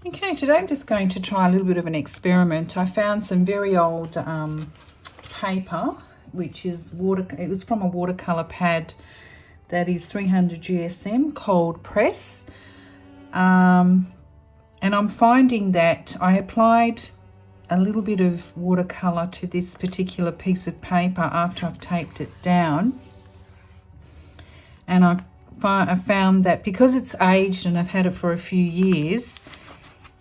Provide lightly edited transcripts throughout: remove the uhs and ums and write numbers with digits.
Okay, today I'm just going to try a little bit of an experiment. I found some very old paper, which is it was from a watercolor pad that is 300 GSM cold press. And I'm finding that I applied a little bit of watercolor to this particular piece of paper after I've taped it down. And I found that because it's aged and I've had it for a few years,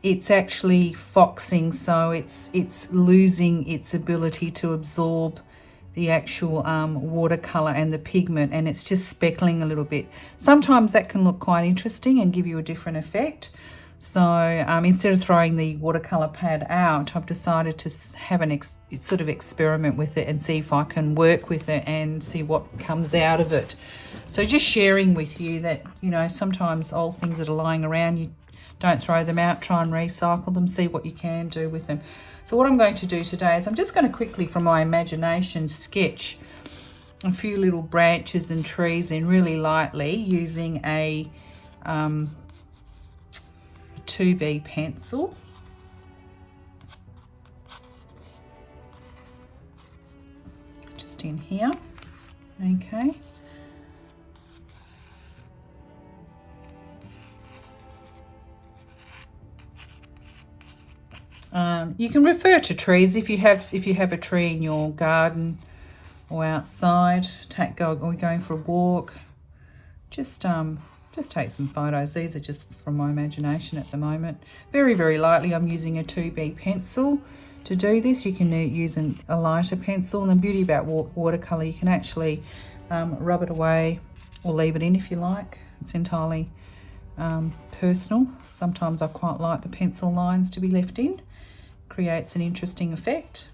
it's actually foxing, so it's losing its ability to absorb the actual watercolor and the pigment, and it's just speckling a little bit. Sometimes that can look quite interesting and give you a different effect. So instead of throwing the watercolor pad out, I've decided to have an sort of experiment with it and see if I can work with it and see what comes out of it. So just sharing with you that, you know, sometimes old things that are lying around, you don't throw them out, try and recycle them, see what you can do with them. So what I'm going to do today is I'm just going to quickly, from my imagination, sketch a few little branches and trees in really lightly using a 2B pencil. Just in here, okay. You can refer to trees if you have a tree in your garden or outside. We're going for a walk. Just take some photos. These are just from my imagination at the moment. Very, very lightly. I'm using a 2B pencil to do this. You can use a lighter pencil. And the beauty about watercolor, you can actually rub it away or leave it in if you like. It's entirely personal. Sometimes I quite like the pencil lines to be left in. Creates an interesting effect.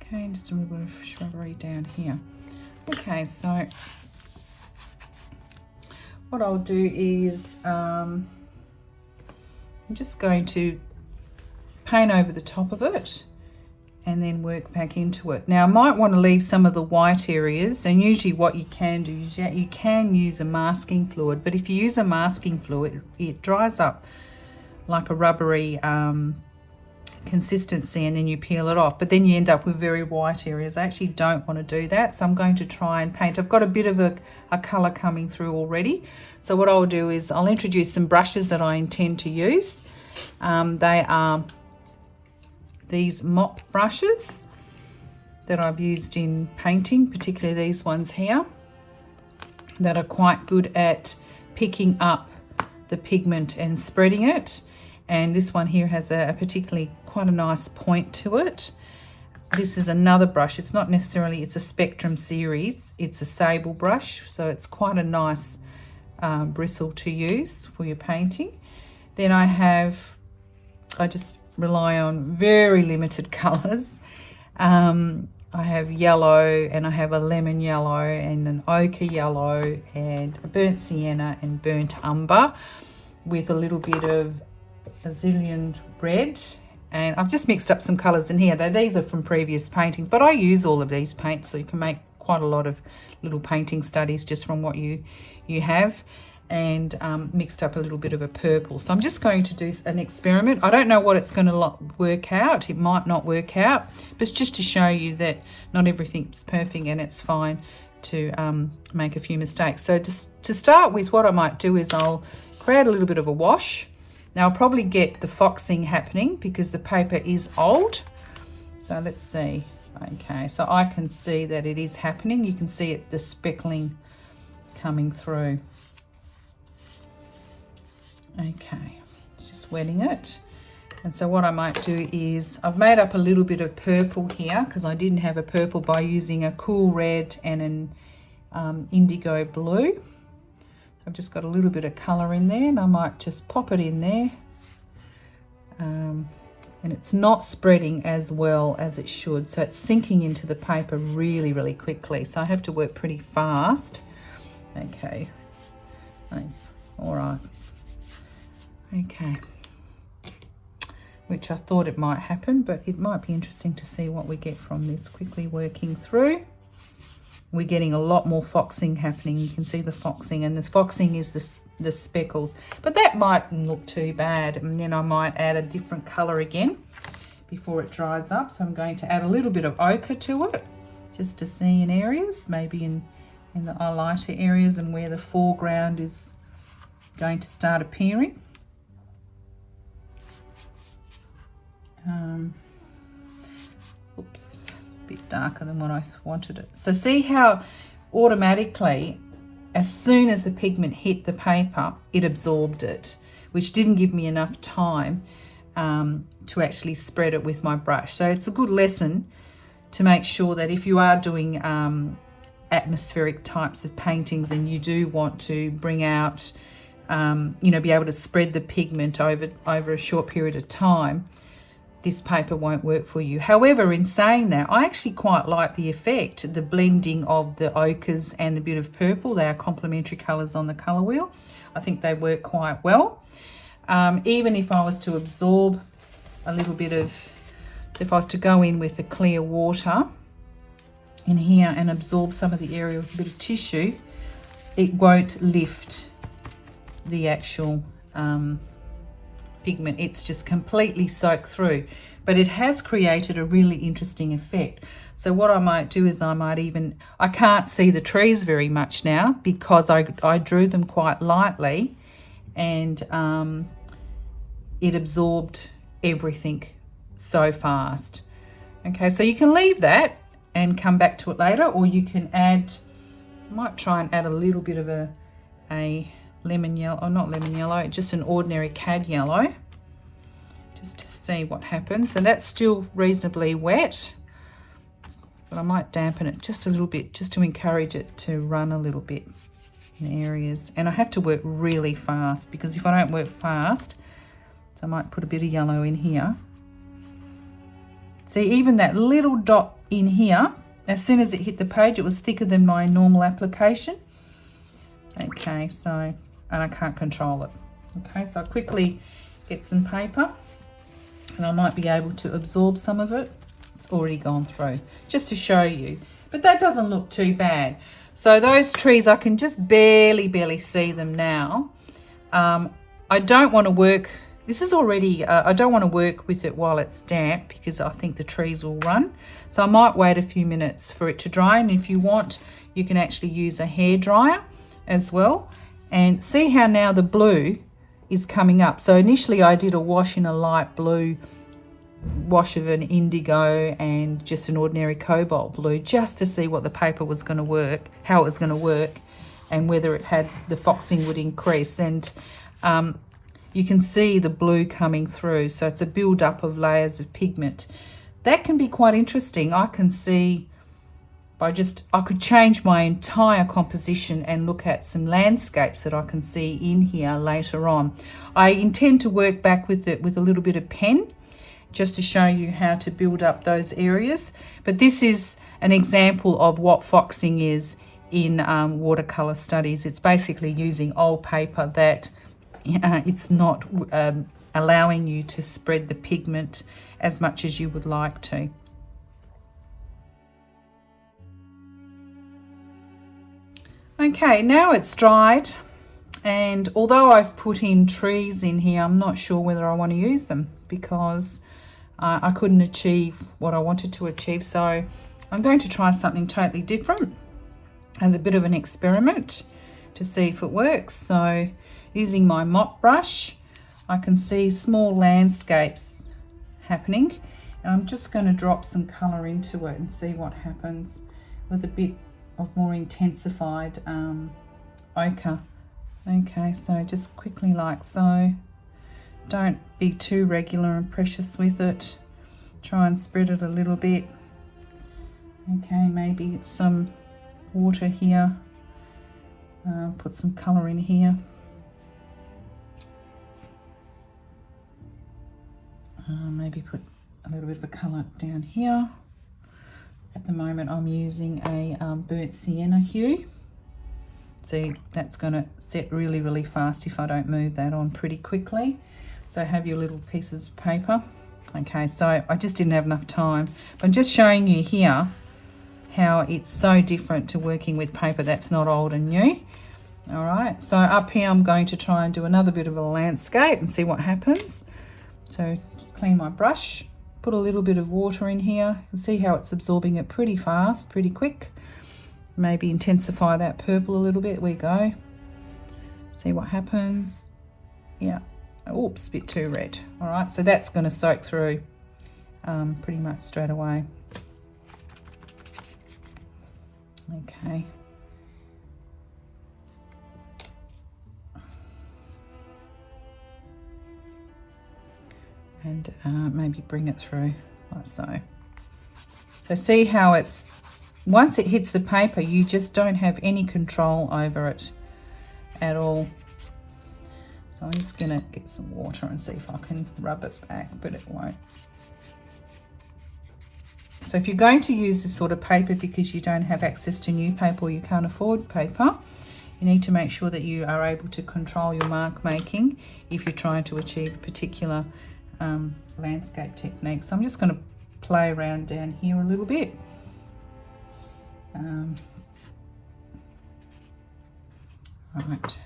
Okay, just a little bit of shrubbery down here. Okay, so what I'll do is I'm just going to paint over the top of it and then work back into it. Now I might want to leave some of the white areas, and usually what you can do is you can use a masking fluid, but if you use a masking fluid, it dries up like a rubbery consistency, and then you peel it off, but then you end up with very white areas. I actually don't want to do that, so I'm going to try and paint. I've got a bit of a colour coming through already, so what I'll do is I'll introduce some brushes that I intend to use. They are these mop brushes that I've used in painting, particularly these ones here, that are quite good at picking up the pigment and spreading it. And this one here has a particularly quite a nice point to it. This is another brush. It's not necessarily, it's a Spectrum series. It's a sable brush, so it's quite a nice bristle to use for your painting. Then I just rely on very limited colours. I have yellow, and I have a lemon yellow and an ochre yellow and a burnt sienna and burnt umber with a little bit of azulene red, and I've just mixed up some colours in here, though these are from previous paintings, but I use all of these paints, so you can make quite a lot of little painting studies just from what you have, and mixed up a little bit of a purple. So I'm just going to do an experiment. I don't know what it's going to work out. It might not work out, but it's just to show you that not everything's perfect and it's fine to make a few mistakes. So just to start with, what I might do is I'll create a little bit of a wash. Now I'll probably get the foxing happening because the paper is old. So let's see. Okay, so I can see that it is happening. You can see it, the speckling coming through. Okay, just wetting it. And so what I might do is, I've made up a little bit of purple here because I didn't have a purple, by using a cool red and an indigo blue. I've just got a little bit of colour in there, and I might just pop it in there. And it's not spreading as well as it should, so it's sinking into the paper really, really quickly. So I have to work pretty fast. Okay, all right. Okay, which I thought it might happen, but it might be interesting to see what we get from this. Quickly working through. We're getting a lot more foxing happening. You can see the foxing, and this foxing is the speckles. But that mightn't look too bad. And then I might add a different colour again before it dries up. So I'm going to add a little bit of ochre to it, just to see in areas, maybe in the lighter areas and where the foreground is going to start appearing. Oops, a bit darker than what I wanted it. So see how automatically, as soon as the pigment hit the paper, it absorbed it, which didn't give me enough time to actually spread it with my brush. So it's a good lesson to make sure that if you are doing atmospheric types of paintings and you do want to bring out, you know, be able to spread the pigment over a short period of time, this paper won't work for you. However, in saying that, I actually quite like the effect, the blending of the ochres and a bit of purple. They are complementary colours on the colour wheel. I think they work quite well. Even if I was to absorb a little bit of, so if I was to go in with the clear water in here and absorb some of the area with a bit of tissue, it won't lift the actual pigment. It's just completely soaked through, but it has created a really interesting effect. So what I might do is I can't see the trees very much now because I drew them quite lightly, and it absorbed everything so fast. Okay, so you can leave that and come back to it later, or you can add, I might try and add a little bit of a lemon yellow, or not lemon yellow, just an ordinary cad yellow, just to see what happens. And that's still reasonably wet, but I might dampen it just a little bit, just to encourage it to run a little bit in areas. And I have to work really fast, because if I don't work fast, so I might put a bit of yellow in here. See, even that little dot in here, as soon as it hit the page, it was thicker than my normal application. Okay, so, and I can't control it. Okay, so I quickly get some paper, and I might be able to absorb some of it. It's already gone through, just to show you. But that doesn't look too bad. So those trees, I can just barely see them now. I don't want to work, this is already, I don't want to work with it while it's damp, because I think the trees will run. So I might wait a few minutes for it to dry, and if you want, you can actually use a hairdryer as well. And see how now the blue is coming up. So initially I did a wash in a light blue, wash of an indigo and just an ordinary cobalt blue, just to see what the paper was going to work, how it was going to work, and whether it had, the foxing would increase. And you can see the blue coming through, so it's a build up of layers of pigment. That can be quite interesting. I can see I could change my entire composition and look at some landscapes that I can see in here later on. I intend to work back with it with a little bit of pen, just to show you how to build up those areas. But this is an example of what foxing is in watercolor studies. It's basically using old paper that it's not allowing you to spread the pigment as much as you would like to. Okay, now it's dried, and although I've put in trees in here, I'm not sure whether I want to use them, because I couldn't achieve what I wanted to achieve. So I'm going to try something totally different as a bit of an experiment to see if it works. So using my mop brush, I can see small landscapes happening, and I'm just going to drop some colour into it and see what happens with a bit of more intensified ochre. Okay, so just quickly like so. Don't be too regular and precious with it. Try and spread it a little bit. Okay, maybe some water here. Put some colour in here. Maybe put a little bit of a colour down here. At the moment I'm using a burnt sienna hue. See, that's going to set really fast if I don't move that on pretty quickly. So have your little pieces of paper. Okay, so I just didn't have enough time. But I'm just showing you here how it's so different to working with paper that's not old and new. All right, so up here I'm going to try and do another bit of a landscape and see what happens. So clean my brush, put a little bit of water in here, and see how it's absorbing it pretty fast, pretty quick. Maybe intensify that purple a little bit. We go. See what happens. Yeah. Oops, a bit too red. All right, so that's going to soak through pretty much straight away. Okay. And maybe bring it through like so. So see how it's, once it hits the paper, you just don't have any control over it at all. So I'm just gonna get some water and see if I can rub it back, but it won't. So if you're going to use this sort of paper because you don't have access to new paper or you can't afford paper, you need to make sure that you are able to control your mark making if you're trying to achieve a particular landscape technique. So I'm just going to play around down here a little bit. Right.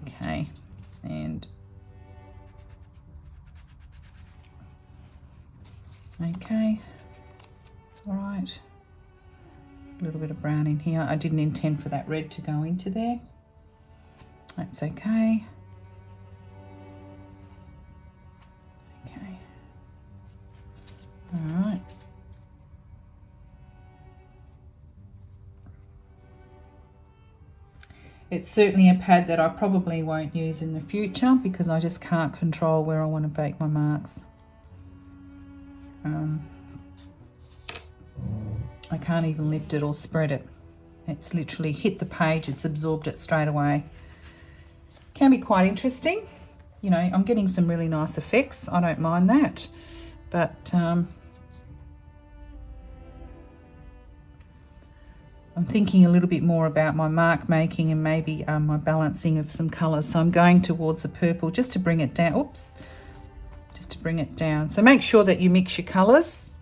Okay. And okay. All right. A little bit of brown in here. I didn't intend for that red to go into there. That's okay. Okay. All right. It's certainly a pad that I probably won't use in the future because I just can't control where I want to bake my marks. I can't even lift it or spread it. It's literally hit the page, it's absorbed it straight away. Can be quite interesting. You know, I'm getting some really nice effects. I don't mind that. But I'm thinking a little bit more about my mark making and maybe my balancing of some colours. So I'm going towards the purple just to bring it down. Oops. Just to bring it down. So make sure that you mix your colours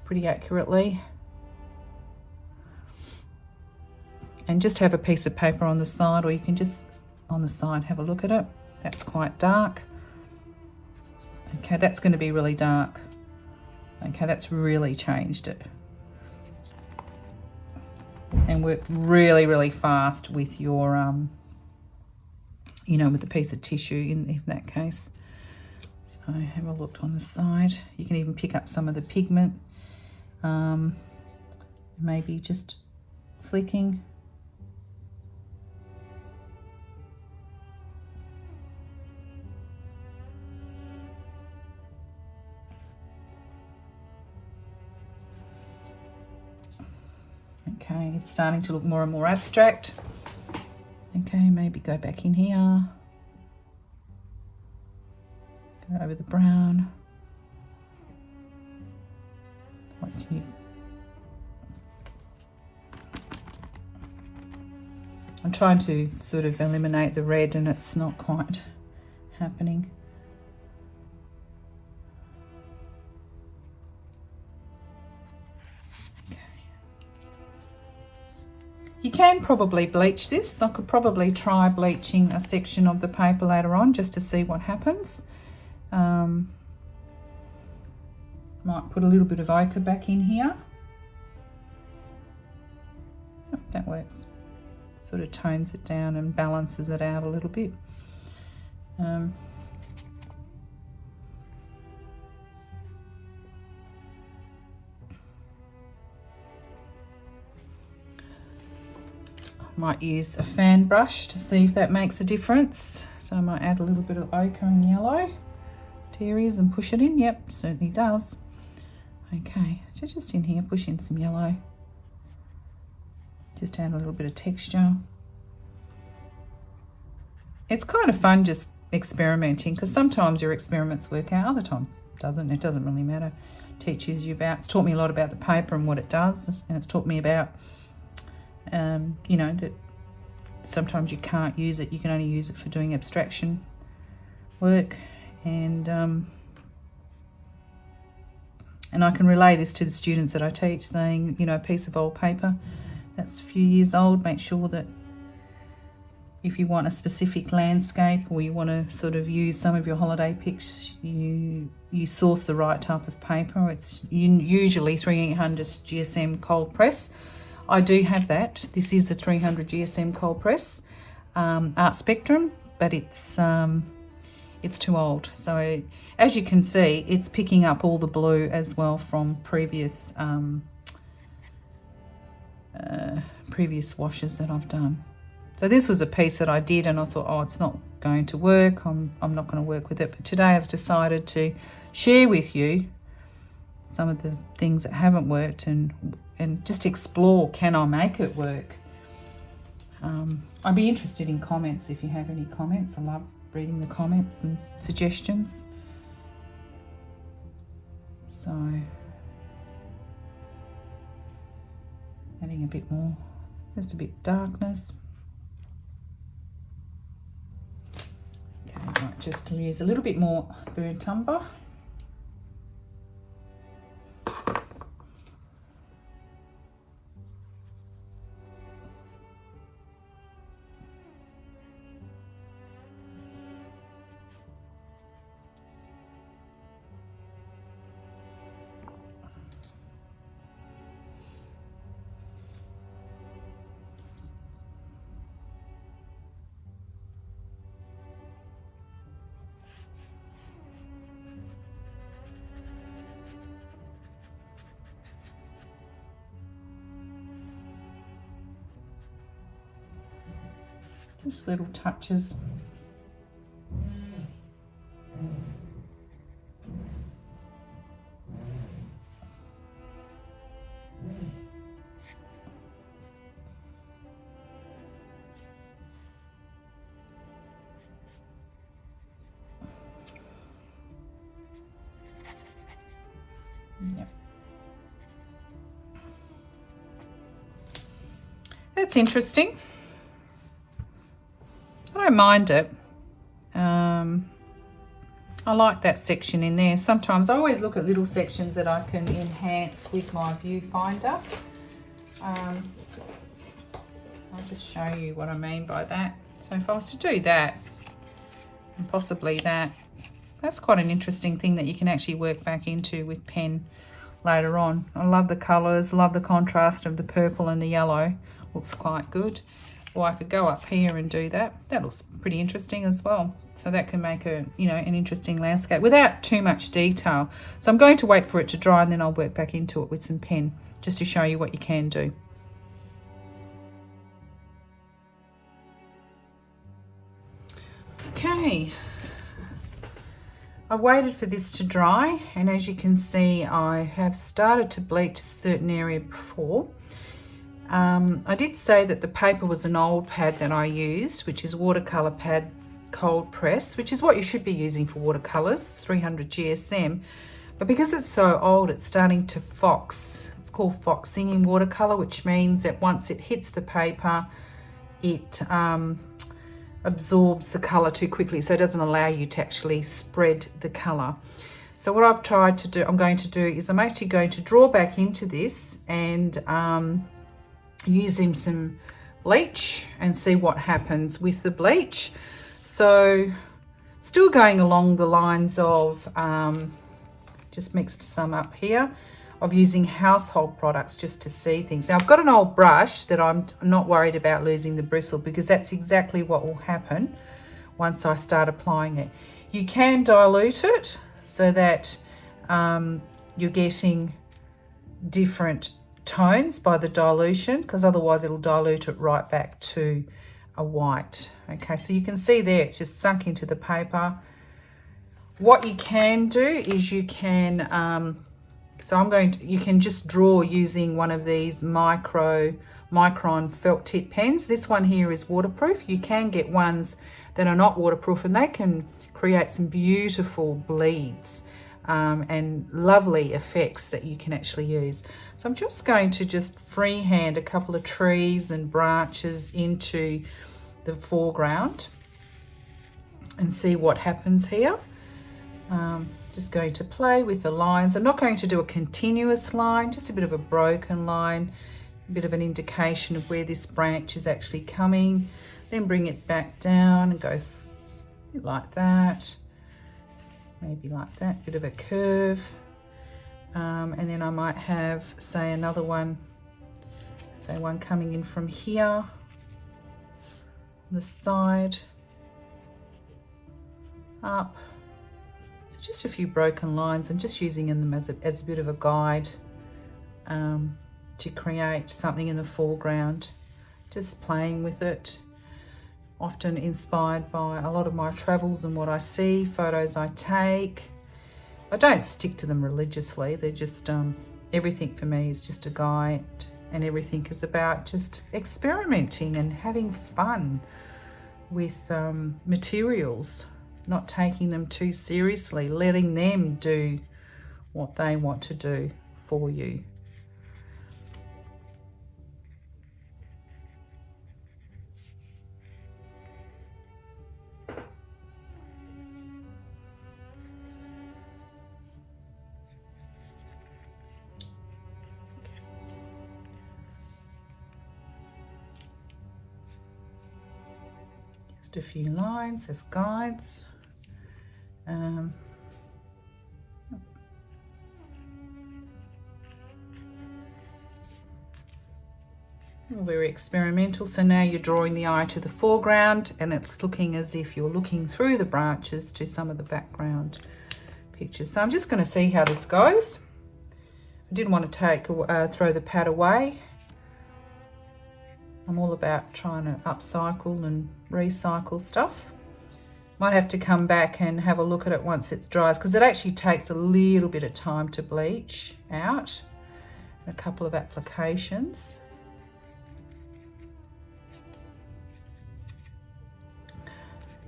pretty accurately. And just have a piece of paper on the side, or you can just on the side have a look at it. That's quite dark. Okay, that's going to be really dark. Okay, that's really changed it. And work really, really fast with your, you know, with the piece of tissue in that case. So have a look on the side. You can even pick up some of the pigment. Maybe just flicking. Okay, it's starting to look more and more abstract. Okay, maybe go back in here. Go over the brown. What can you... I'm trying to sort of eliminate the red and it's not quite happening. You can probably bleach this. I could probably try bleaching a section of the paper later on just to see what happens. Might put a little bit of ochre back in here. Oh, that works. Sort of tones it down and balances it out a little bit. Might use a fan brush to see if that makes a difference. So I might add a little bit of ochre and yellow to areas and push it in. Yep, certainly does. Okay, so just in here, push in some yellow. Just add a little bit of texture. It's kind of fun just experimenting because sometimes your experiments work out, other times doesn't. It doesn't really matter. It teaches you about, it's taught me a lot about the paper and what it does, and it's taught me about you know, that sometimes you can't use it. You can only use it for doing abstraction work. And And I can relay this to the students that I teach, saying, you know, a piece of old paper that's a few years old, make sure that if you want a specific landscape or you want to sort of use some of your holiday pics, you source the right type of paper. It's usually 3800 GSM cold press. I do have that. This is a 300 GSM cold press, Art Spectrum, but it's too old. So as you can see, it's picking up all the blue as well from previous washes that I've done. So this was a piece that I did and I thought, oh, it's not going to work. I'm not going to work with it. But today I've decided to share with you some of the things that haven't worked and just explore, can I make it work? I'd be interested in comments if you have any comments. I love reading the comments and suggestions. So adding a bit more, just a bit of darkness. Okay, right, just to use a little bit more burnt umber. Just little touches. Yep. That's interesting. I don't mind it. I like that section in there. Sometimes I always look at little sections that I can enhance with my viewfinder. I'll just show you what I mean by that. So if I was to do that, and possibly that, that's quite an interesting thing that you can actually work back into with pen later on. I love the colours, love the contrast of the purple and the yellow. Looks quite good. Or I could go up here and do that. That looks pretty interesting as well. So that can make a, you know, an interesting landscape without too much detail. So I'm going to wait for it to dry and then I'll work back into it with some pen just to show you what you can do. Okay. I waited for this to dry, and as you can see, I have started to bleach a certain area before. I did say that the paper was an old pad that I used, which is watercolor pad cold press, which is what you should be using for watercolors, 300 GSM. But because it's so old, it's starting to fox. It's called foxing in watercolor, which means that once it hits the paper, it absorbs the color too quickly, so it doesn't allow you to actually spread the color. So what I've tried to do, I'm going to do is I'm actually going to draw back into this and using some bleach and see what happens with the bleach. So still going along the lines of just mixed some up here of using household products just to see things. Now I've got an old brush that I'm not worried about losing the bristle, because that's exactly what will happen once I start applying it. You can dilute it so that you're getting different tones by the dilution, because otherwise it'll dilute it right back to a white. Okay, so you can see there it's just sunk into the paper. What you can do is you can you can just draw using one of these Micron felt tip pens. This one here is waterproof. You can get ones that are not waterproof, and they can create some beautiful bleeds and lovely effects that you can actually use. So I'm just going to just freehand a couple of trees and branches into the foreground and see what happens here. Just going to play with the lines. I'm not going to do a continuous line, just a bit of a broken line, a bit of an indication of where this branch is actually coming. Then bring it back down and go like that, maybe like that, bit of a curve. And then I might have, say, another one, say one coming in from here, on the side, up. So just a few broken lines. I'm just using them as a bit of a guide to create something in the foreground, just playing with it. Often inspired by a lot of my travels and what I see, photos I take. I don't stick to them religiously. They're just, everything for me is just a guide, and everything is about just experimenting and having fun with materials, not taking them too seriously, letting them do what they want to do for you. Just a few lines as guides. Very experimental. So now you're drawing the eye to the foreground, and it's looking as if you're looking through the branches to some of the background pictures. So I'm just going to see how this goes. I didn't want to throw the pad away. I'm all about trying to upcycle and recycle stuff. Might have to come back and have a look at it once it dries, because it actually takes a little bit of time to bleach out, a couple of applications.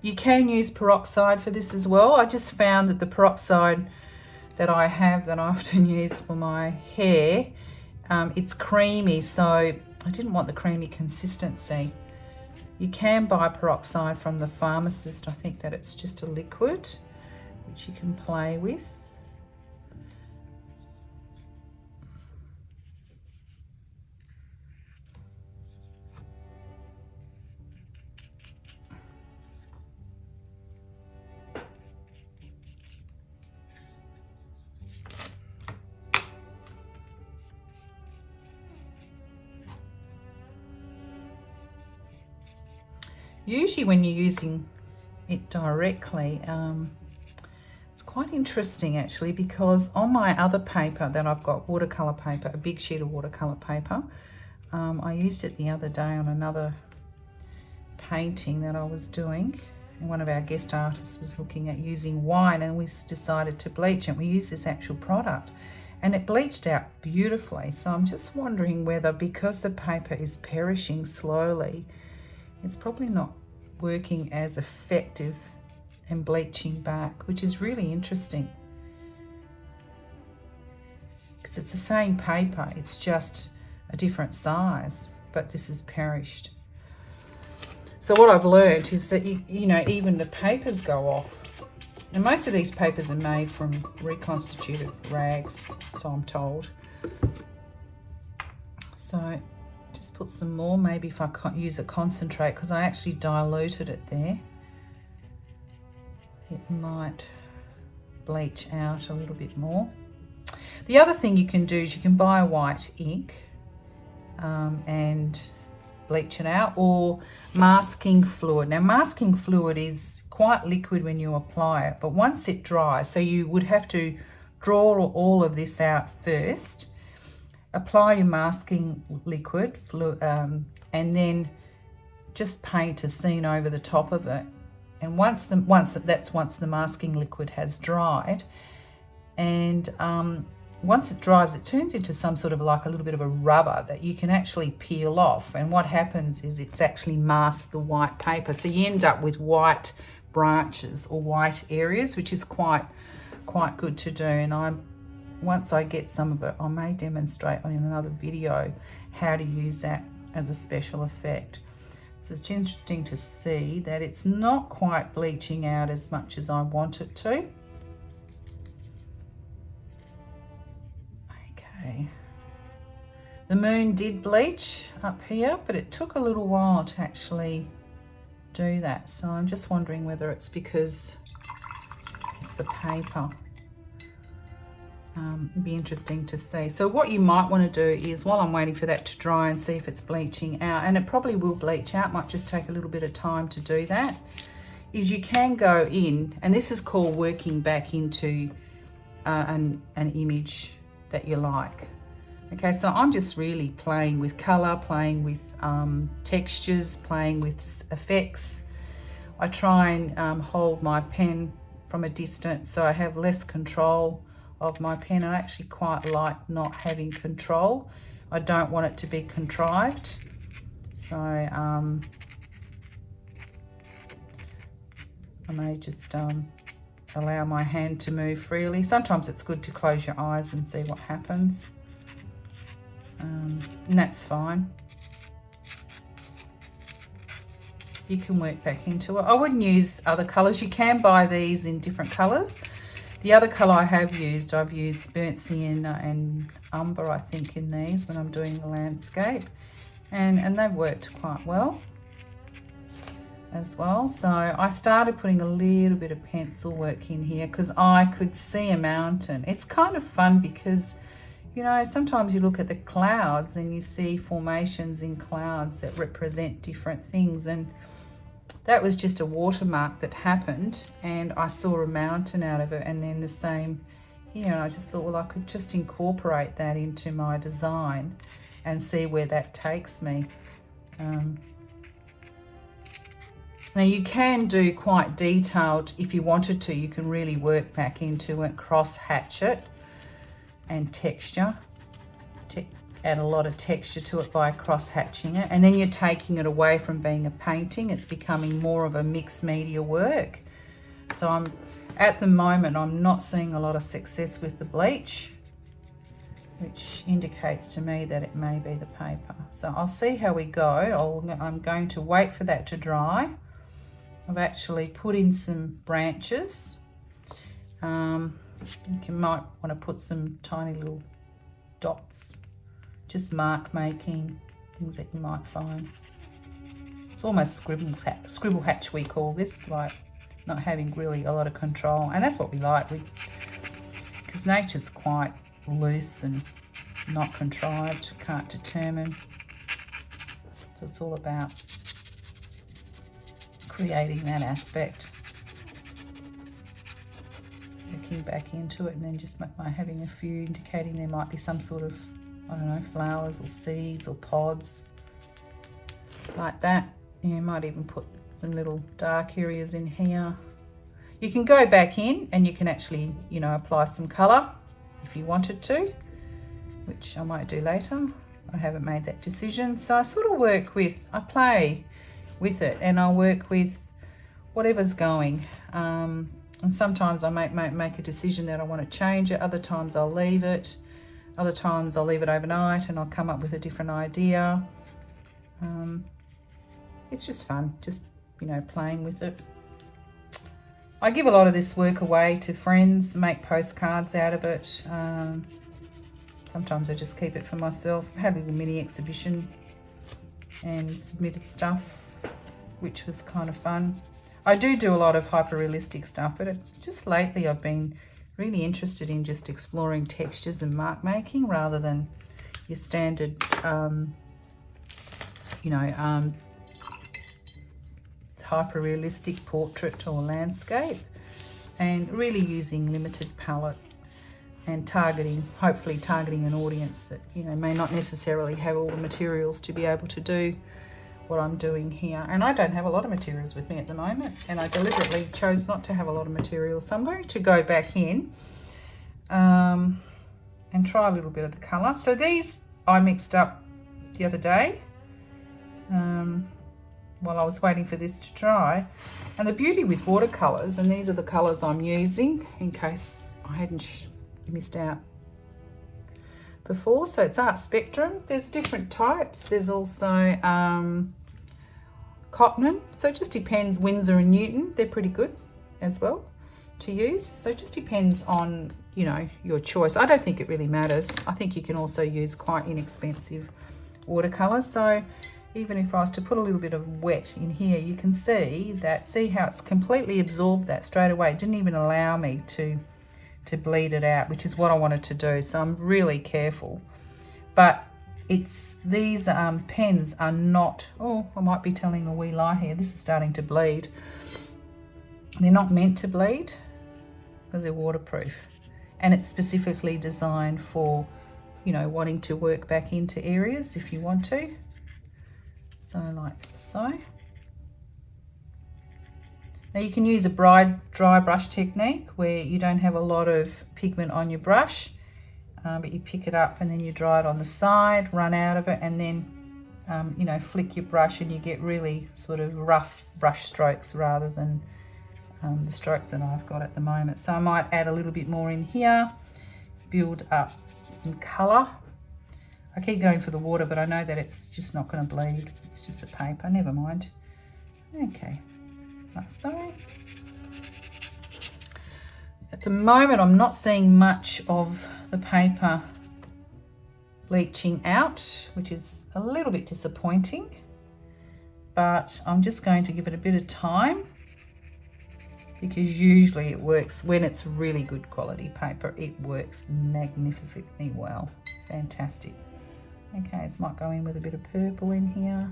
You can use peroxide for this as well. I just found that the peroxide that I have, that I often use for my hair, it's creamy, so I didn't want the creamy consistency. You can buy peroxide from the pharmacist. I think that it's just a liquid which you can play with. Usually when you're using it directly, it's quite interesting actually, because on my other paper that I've got, watercolor paper, a big sheet of watercolor paper, I used it the other day on another painting that I was doing, and one of our guest artists was looking at using wine, and we decided to bleach it. We used this actual product and it bleached out beautifully. So I'm just wondering whether, because the paper is perishing slowly, it's probably not working as effective and bleaching back, which is really interesting, because it's the same paper, it's just a different size, but this is perished. So what I've learned is that you know, even the papers go off, and most of these papers are made from reconstituted rags, so I'm told. So just put some more, maybe if I can't use a concentrate, because I actually diluted it there. It might bleach out a little bit more. The other thing you can do is you can buy a white ink and bleach it out, or masking fluid. Now masking fluid is quite liquid when you apply it, but once it dries, so you would have to draw all of this out first, apply your masking liquid, and then just paint a scene over the top of it. And once the masking liquid has dried, and once it dries, it turns into some sort of like a little bit of a rubber that you can actually peel off. And what happens is it's actually masked the white paper, so you end up with white branches or white areas, which is quite good to do. And once I get some of it, I may demonstrate in another video how to use that as a special effect. So it's interesting to see that it's not quite bleaching out as much as I want it to. The moon did bleach up here, but it took a little while to actually do that. So I'm just wondering whether it's because it's the paper. It'd be interesting to see. So what you might want to do is, while I'm waiting for that to dry and see if it's bleaching out, and it probably will bleach out, might just take a little bit of time to do that, is you can go in, and this is called working back into an image that you like. Okay, so I'm just really playing with color, playing with textures, playing with effects. I try and hold my pen from a distance so I have less control of my pen. I actually quite like not having control. I don't want it to be contrived. So I may just allow my hand to move freely. Sometimes it's good to close your eyes and see what happens. And that's fine. You can work back into it. I wouldn't use other colors. You can buy these in different colors. The other color I have used, I've used burnt sienna and umber, I think, in these when I'm doing the landscape, and they've worked quite well as well. So I started putting a little bit of pencil work in here because I could see a mountain. It's kind of fun because, you know, sometimes you look at the clouds and you see formations in clouds that represent different things, and that was just a watermark that happened, and I saw a mountain out of it, and then the same here, and I just thought, well, I could just incorporate that into my design and see where that takes me. Now you can do quite detailed if you wanted to. You can really work back into it, cross hatch it, and texture, add a lot of texture to it by cross hatching it, and then you're taking it away from being a painting. It's becoming more of a mixed media work. So at the moment I'm not seeing a lot of success with the bleach, which indicates to me that it may be the paper. So I'll see how we go. I'm going to wait for that to dry. I've actually put in some branches. You might want to put some tiny little dots, just mark making, things that you might find. It's almost scribble hatch we call this, like not having really a lot of control. And that's what we like, because nature's quite loose and not contrived, can't determine. So it's all about creating that aspect. Looking back into it, and then just having a few indicating there might be some sort of, I don't know, flowers or seeds or pods like that. You might even put some little dark areas in here. You can go back in and you can actually, you know, apply some color if you wanted to, which I might do later. I haven't made that decision. So I sort of I play with it, and I work with whatever's going. And sometimes I make a decision that I want to change it. Other times I'll leave it. Other times I'll leave it overnight and I'll come up with a different idea. It's just fun, just, you know, playing with it. I give a lot of this work away to friends, make postcards out of it. Sometimes I just keep it for myself. I had a little mini exhibition and submitted stuff, which was kind of fun. I do a lot of hyper-realistic stuff, but just lately I've been really interested in just exploring textures and mark making rather than your standard, hyper-realistic portrait or landscape, and really using limited palette and hopefully targeting an audience that, you know, may not necessarily have all the materials to be able to do what I'm doing here. And I don't have a lot of materials with me at the moment, and I deliberately chose not to have a lot of materials. So I'm going to go back in and try a little bit of the colour. So these I mixed up the other day while I was waiting for this to dry. And the beauty with watercolours, and these are the colours I'm using in case I hadn't missed out before. So it's Art Spectrum. There's different types. There's also Cotton. So it just depends. Winsor and Newton, they're pretty good as well. to use. So it just depends on, you know, your choice. I don't think it really matters. I think you can also use quite inexpensive watercolors. So even if I was to put a little bit of wet in here, you can see that, see how it's completely absorbed that straight away. It didn't even allow me to bleed it out, which is what I wanted to do. So I'm really careful. But it's, these pens are not, oh, I might be telling a wee lie here. This is starting to bleed. They're not meant to bleed because they're waterproof. And it's specifically designed for, you know, wanting to work back into areas if you want to. So like so. Now you can use a dry brush technique where you don't have a lot of pigment on your brush, but you pick it up and then you dry it on the side, run out of it, and then, you know, flick your brush and you get really sort of rough brush strokes rather than the strokes that I've got at the moment. So I might add a little bit more in here, build up some colour. I keep going for the water, but I know that it's just not going to bleed. It's just the paper, never mind. Okay, like so. At the moment, I'm not seeing much of the paper bleaching out, which is a little bit disappointing, but I'm just going to give it a bit of time, because usually it works when it's really good quality paper. It works magnificently well. Fantastic. Okay, this might go in with a bit of purple in here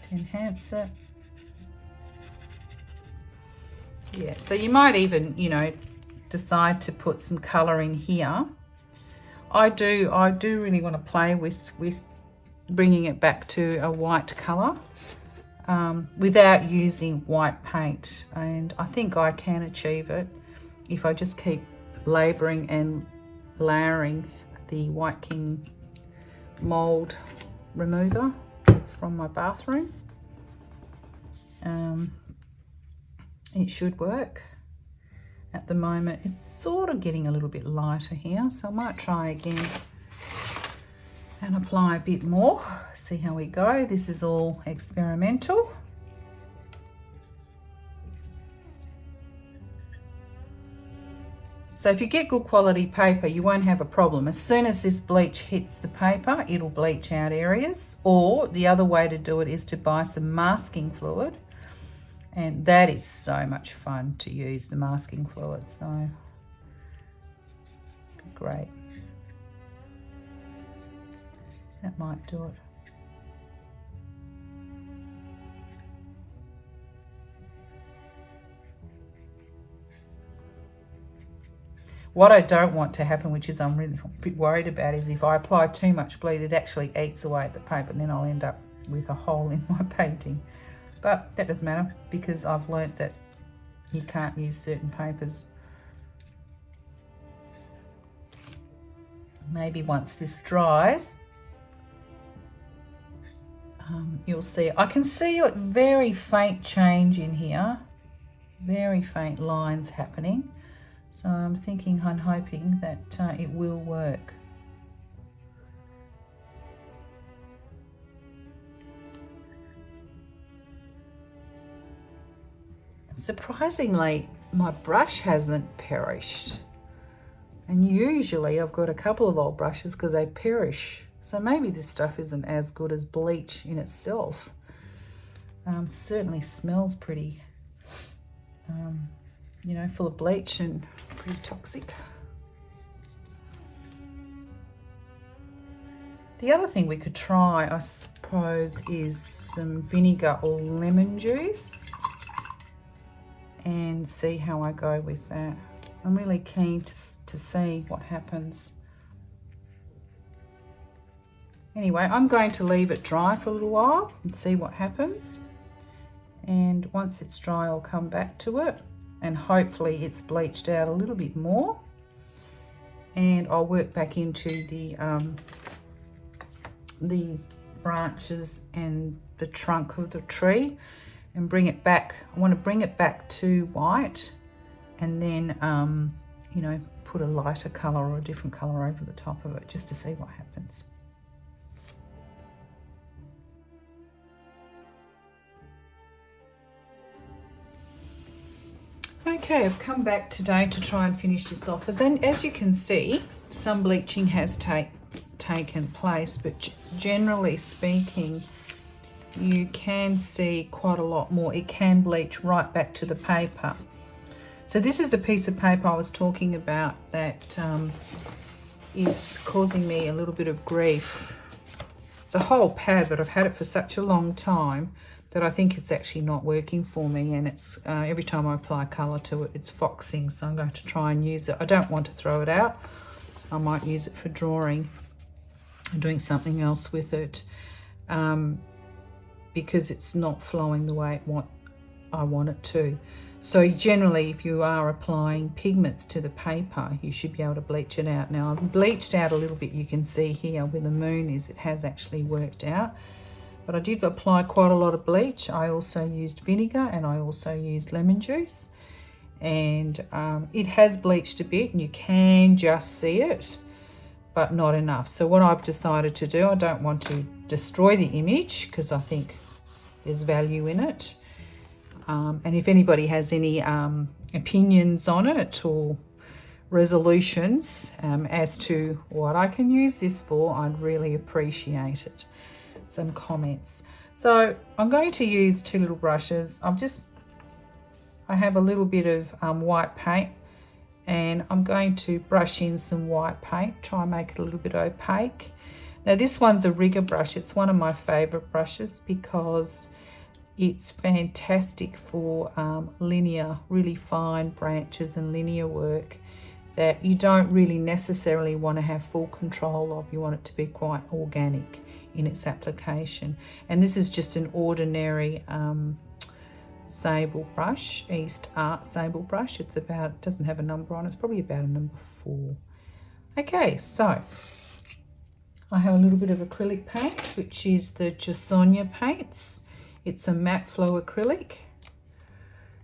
to enhance it. Yeah, so you might even, you know, decide to put some colour in here. I do really want to play with bringing it back to a white colour without using white paint, and I think I can achieve it if I just keep labouring and layering the White King mould remover from my bathroom. It should work. At the moment it's sort of getting a little bit lighter here, so I might try again and apply a bit more, see how we go. This is all experimental. So if you get good quality paper, you won't have a problem. As soon as this bleach hits the paper, it'll bleach out areas. Or the other way to do it is to buy some masking fluid. And that is so much fun to use, the masking fluid. So, great. That might do it. What I don't want to happen, which is I'm really a bit worried about, is if I apply too much bleach, it actually eats away at the paper, and then I'll end up with a hole in my painting. But that doesn't matter, because I've learnt that you can't use certain papers. Maybe once this dries, you'll see. I can see a very faint change in here, very faint lines happening. So I'm thinking and hoping that it will work. Surprisingly, my brush hasn't perished. And usually I've got a couple of old brushes because they perish. So maybe this stuff isn't as good as bleach in itself. Certainly smells pretty, you know, full of bleach and pretty toxic. The other thing we could try, I suppose, is some vinegar or lemon juice and see how I go with that. I'm really keen to see what happens. Anyway, I'm going to leave it dry for a little while and see what happens. And once it's dry, I'll come back to it, and hopefully it's bleached out a little bit more. And I'll work back into the branches and the trunk of the tree and bring it back. I want to bring it back to white, and then, you know, put a lighter colour or a different colour over the top of it just to see what happens. Okay, I've come back today to try and finish this off. And as you can see, some bleaching has taken place, but generally speaking, you can see quite a lot more. It can bleach right back to the paper. So this is the piece of paper I was talking about that is causing me a little bit of grief. It's a whole pad, but I've had it for such a long time that I think it's actually not working for me, and it's every time I apply colour to it, it's foxing, so I'm going to try and use it. I don't want to throw it out. I might use it for drawing and doing something else with it because it's not flowing the way I want it to. So generally, if you are applying pigments to the paper, you should be able to bleach it out. Now, I've bleached out a little bit. You can see here where the moon is, it has actually worked out. But I did apply quite a lot of bleach. I also used vinegar and I also used lemon juice. And it has bleached a bit and you can just see it, but not enough. So what I've decided to do, I don't want to destroy the image because I think there's value in it. And if anybody has any opinions on it or resolutions as to what I can use this for, I'd really appreciate it. Some comments. So I'm going to use two little brushes. I have a little bit of white paint, and I'm going to brush in some white paint, try and make it a little bit opaque. Now this one's a rigger brush. It's one of my favorite brushes because it's fantastic for linear, really fine branches and linear work that you don't really necessarily want to have full control of. You want it to be quite organic in its application. And this is just an ordinary sable brush, East Art sable brush. It doesn't have a number on it. It's probably about a number 4. Okay, so I have a little bit of acrylic paint, which is the Josonja paints. It's a matte flow acrylic.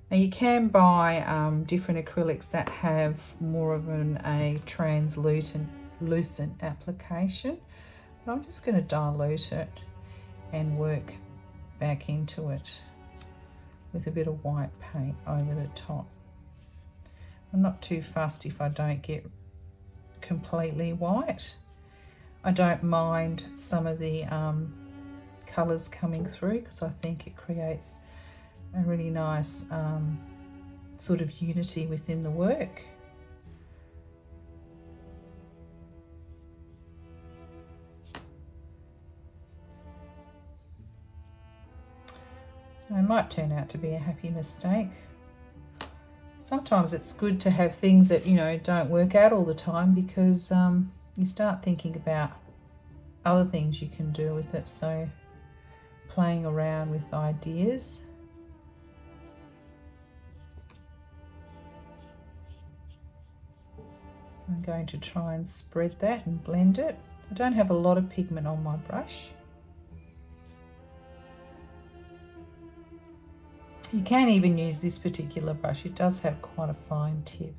Now you can buy different acrylics that have more of a translucent application. But I'm just going to dilute it and work back into it with a bit of white paint over the top. I'm not too fussed if I don't get completely white. I don't mind some of the colours coming through because I think it creates a really nice sort of unity within the work. It might turn out to be a happy mistake. Sometimes it's good to have things that, don't work out all the time because you start thinking about other things you can do with it. So playing around with ideas. So I'm going to try and spread that and blend it. I don't have a lot of pigment on my brush. You can even use this particular brush. It does have quite a fine tip.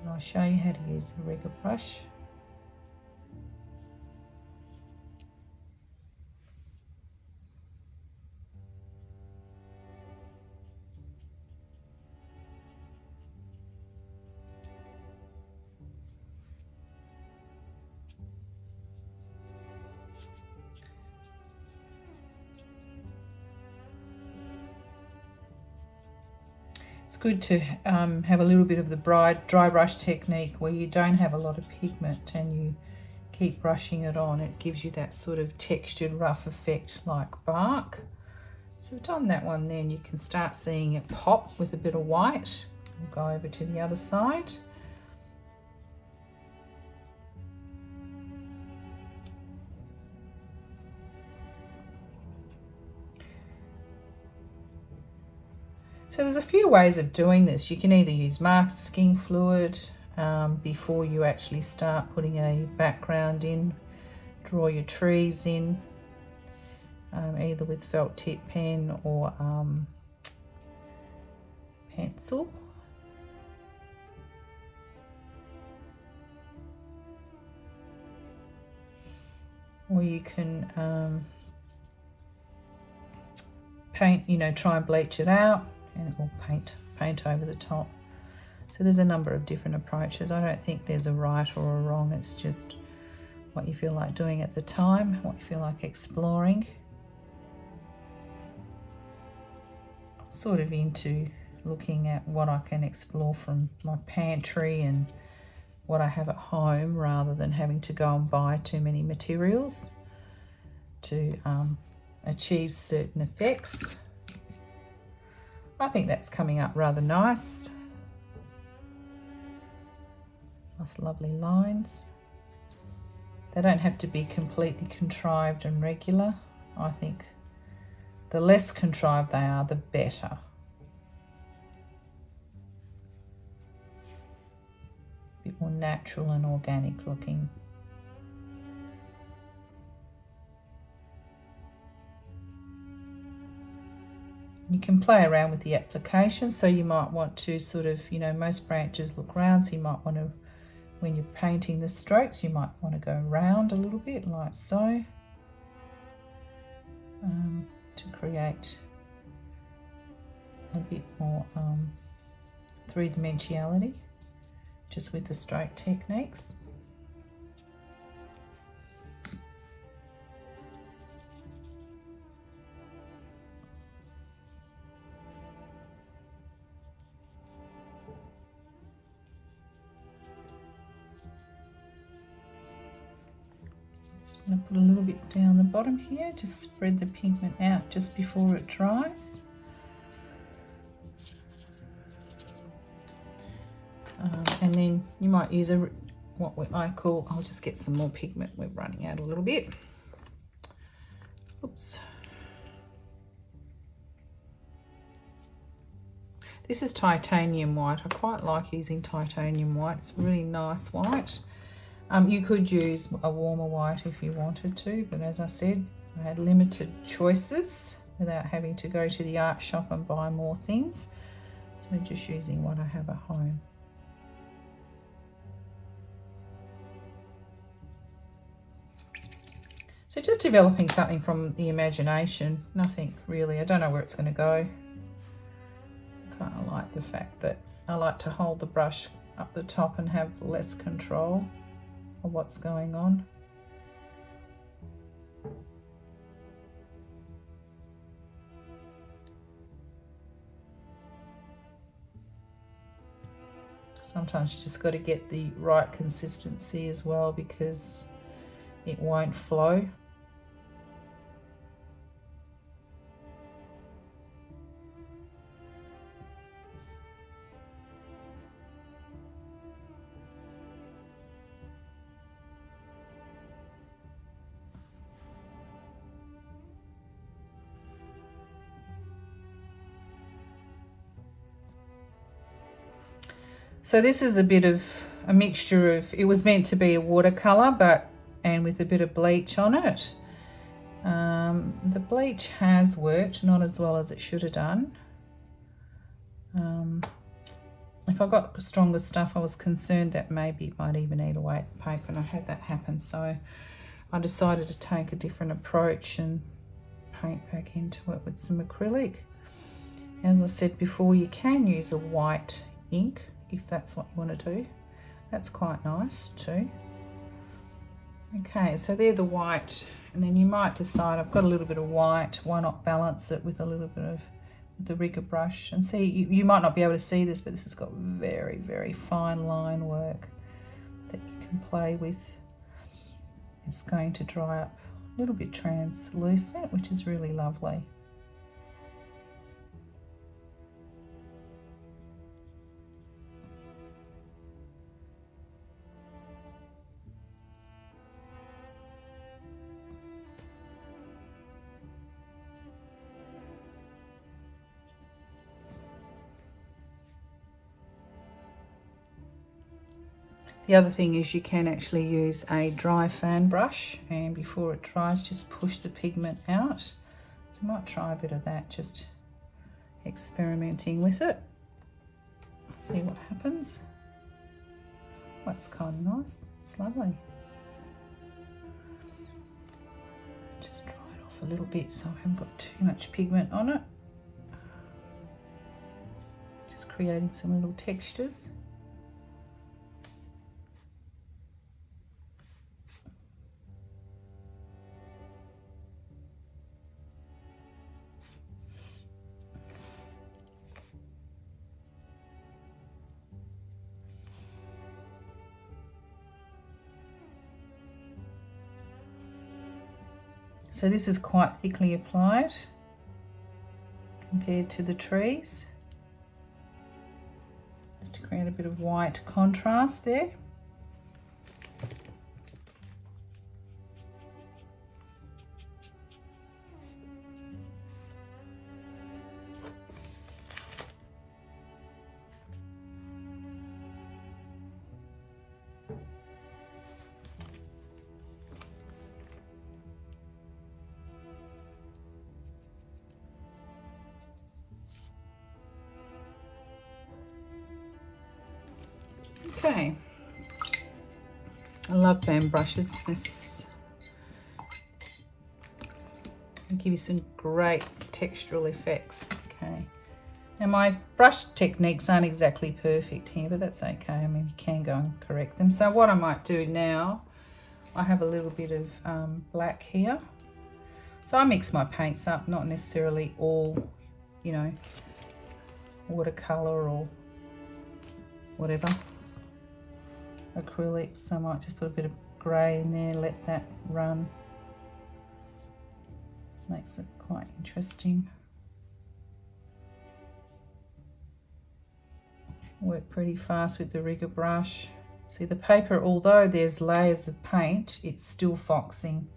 And I'll show you how to use the rigger brush. It's good to have a little bit of the dry brush technique where you don't have a lot of pigment and you keep brushing it on. It gives you that sort of textured rough effect like bark. So I've done that one there, and you can start seeing it pop with a bit of white. We'll go over to the other side. So there's a few ways of doing this. You can either use masking fluid before you actually start putting a background in, draw your trees in, either with felt tip pen or pencil. Or you can paint, try and bleach it out. Or paint, paint over the top. So there's a number of different approaches. I don't think there's a right or a wrong. It's just what you feel like doing at the time, what you feel like exploring. I'm sort of into looking at what I can explore from my pantry and what I have at home, rather than having to go and buy too many materials to achieve certain effects. I think that's coming up rather nice. Nice lovely lines. They don't have to be completely contrived and regular. I think the less contrived they are, the better. A bit more natural and organic looking. You can play around with the application, so you might want to sort of, you know, most branches look round, so you might want to, when you're painting the strokes, you might want to go round a little bit like so, to create a bit more three-dimensionality just with the stroke techniques. I'm going to put a little bit down the bottom here, just spread the pigment out just before it dries. And then you might use I'll just get some more pigment, we're running out a little bit. Oops. This is titanium white. I quite like using titanium white. It's really nice white. You could use a warmer white if you wanted to, but as I said, I had limited choices without having to go to the art shop and buy more things. So just using what I have at home. So just developing something from the imagination, nothing really. I don't know where it's going to go. I kind of like the fact that I like to hold the brush up the top and have less control of what's going on. Sometimes you just got to get the right consistency as well, because it won't flow. So this is a bit of a mixture of, it was meant to be a watercolor, and with a bit of bleach on it. The bleach has worked, not as well as it should have done. If I got stronger stuff, I was concerned that maybe it might even eat away at the paper, and I had that happen. So I decided to take a different approach and paint back into it with some acrylic. As I said before, you can use a white ink if that's what you want to do. That's quite nice too. Okay, so they're the white, and then you might decide, I've got a little bit of white, why not balance it with a little bit of the rigger brush. And see, you might not be able to see this, but this has got very, very fine line work that you can play with. It's going to dry up a little bit translucent, which is really lovely. The other thing is you can actually use a dry fan brush, and before it dries, just push the pigment out. So I might try a bit of that, just experimenting with it. See what happens. That's kind of nice. It's lovely. Just dry it off a little bit so I haven't got too much pigment on it. Just creating some little textures. So this is quite thickly applied compared to the trees, just to create a bit of white contrast there. Okay, I love fan brushes. This will give you some great textural effects. Okay, now my brush techniques aren't exactly perfect here, but that's okay. I mean, you can go and correct them. So what I might do now, I have a little bit of black here. So I mix my paints up, not necessarily all, you know, watercolor or whatever. Acrylics, I might just put a bit of grey in there, let that run. Makes it quite interesting. Work pretty fast with the rigger brush. See, the paper, although there's layers of paint, it's still foxing.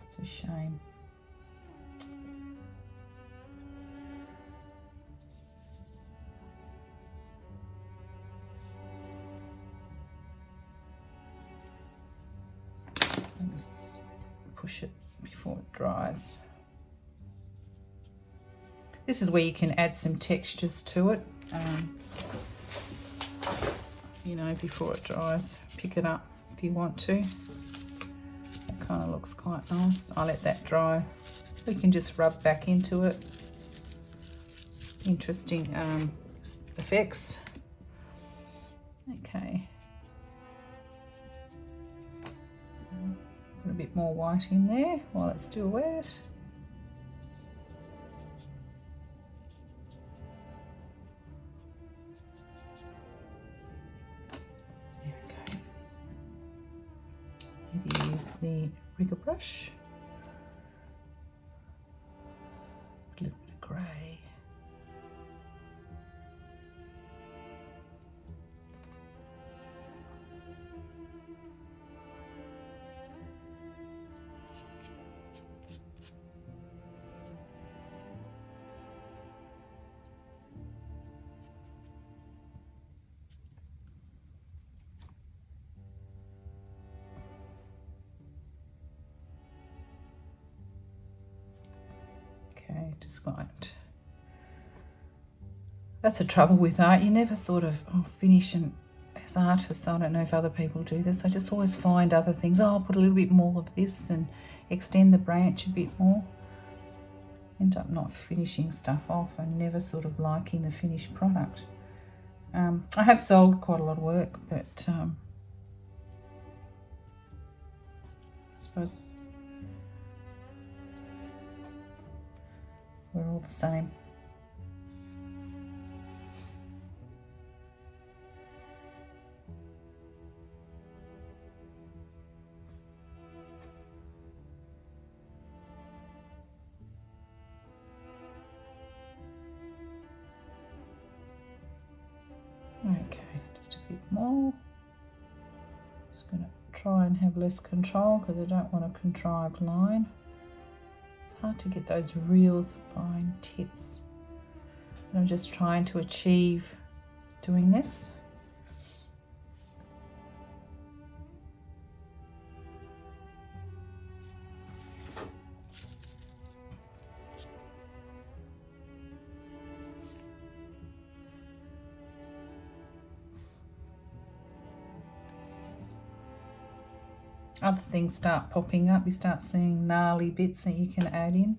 It's a shame. Just push it before it dries. This is where you can add some textures to it, you know, before it dries. Pick it up if you want to. That kind of looks quite nice. I'll let that dry. We can just rub back into it. Interesting effects. Okay. Put a bit more white in there while it's still wet. There we go. Maybe use the rigger brush. Put a little bit of grey. Okay, just like that's the trouble with art. You never sort of finish, and as artists, I don't know if other people do this, I just always find other things. Oh, I'll put a little bit more of this and extend the branch a bit more. End up not finishing stuff off and never sort of liking the finished product. I have sold quite a lot of work, but I suppose we're all the same. Okay, just a bit more. Just going to try and have less control because I don't want a contrived line. It's hard to get those real fine tips. But I'm just trying to achieve doing this. Other things start popping up. You start seeing gnarly bits that you can add in.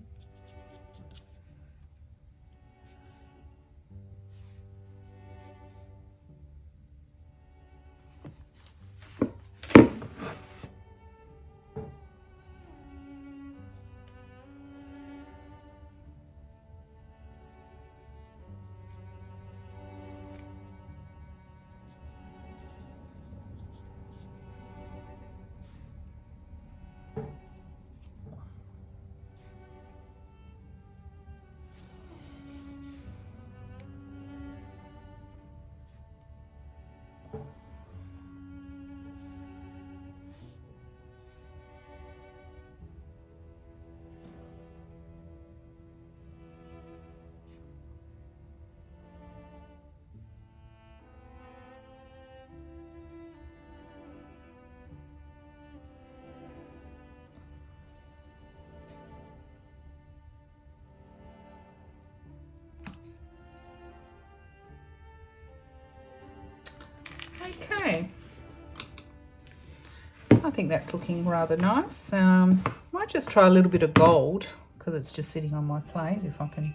think that's looking rather nice. Might just try a little bit of gold because it's just sitting on my plate. If I can,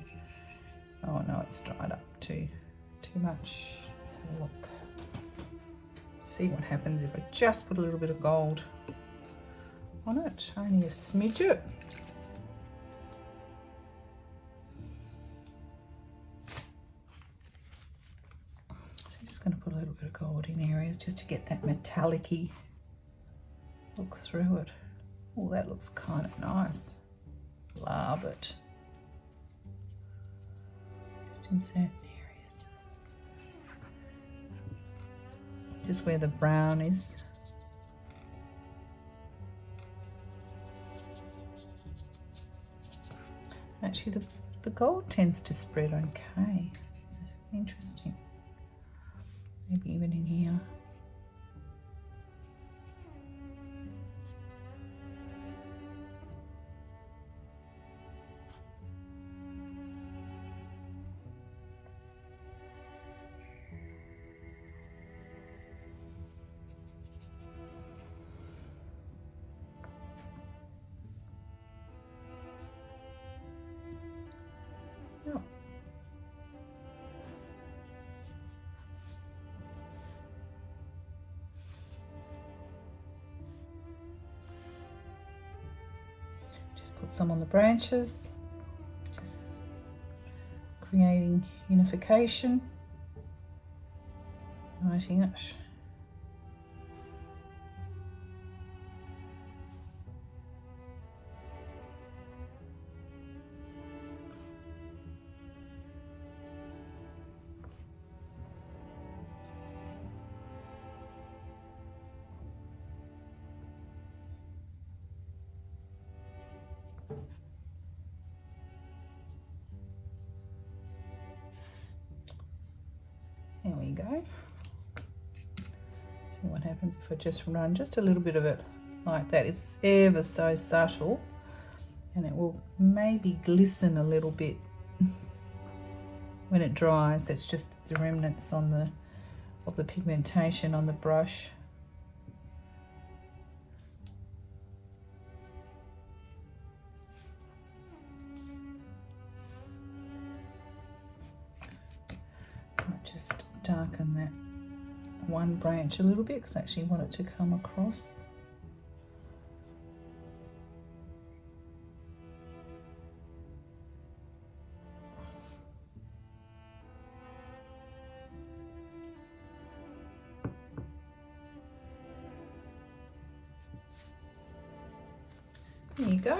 oh no, it's dried up too much. Let's have a look. See what happens if I just put a little bit of gold on it, only a smidget. So I'm just going to put a little bit of gold in areas just to get that metallic-y look through it. Oh, that looks kind of nice. Love it. Just in certain areas. Just where the brown is. Actually, the gold tends to spread okay. It's interesting. Maybe even in here. Just put some on the branches, just creating unification, lighting it. There we go. See what happens if I just run just a little bit of it like that. It's ever so subtle and it will maybe glisten a little bit when it dries. It's just the remnants on of the pigmentation on the brush. Just darken that one branch a little bit because I actually want it to come across. There you go.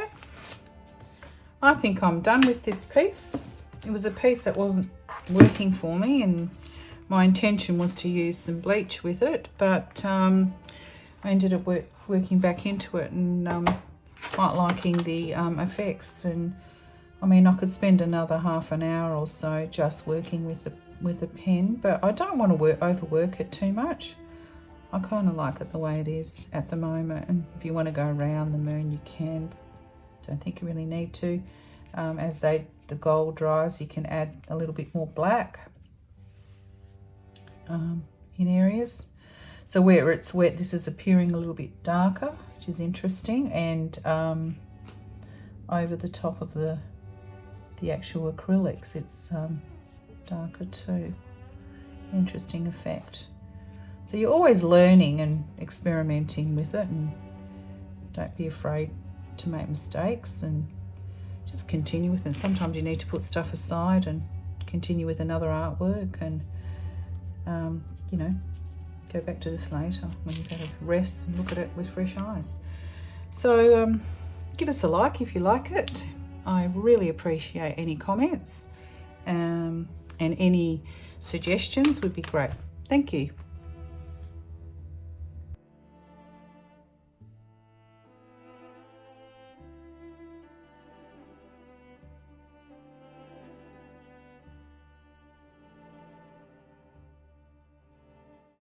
I think I'm done with this piece. It was a piece that wasn't working for me and my intention was to use some bleach with it, but I ended up working back into it and quite liking the effects. And I mean, I could spend another half an hour or so just working with the pen, but I don't want to overwork it too much. I kind of like it the way it is at the moment, and if you want to go around the moon you can. Don't think you really need to. As the gold dries, you can add a little bit more black in areas. So where it's wet, this is appearing a little bit darker, which is interesting, and over the top of the actual acrylics, it's darker too. Interesting effect. So you're always learning and experimenting with it, and don't be afraid to make mistakes and just continue with it. Sometimes you need to put stuff aside and continue with another artwork, and you know, go back to this later when you've had a rest and look at it with fresh eyes. So give us a like if you like it. I really appreciate any comments, and any suggestions would be great. Thank you.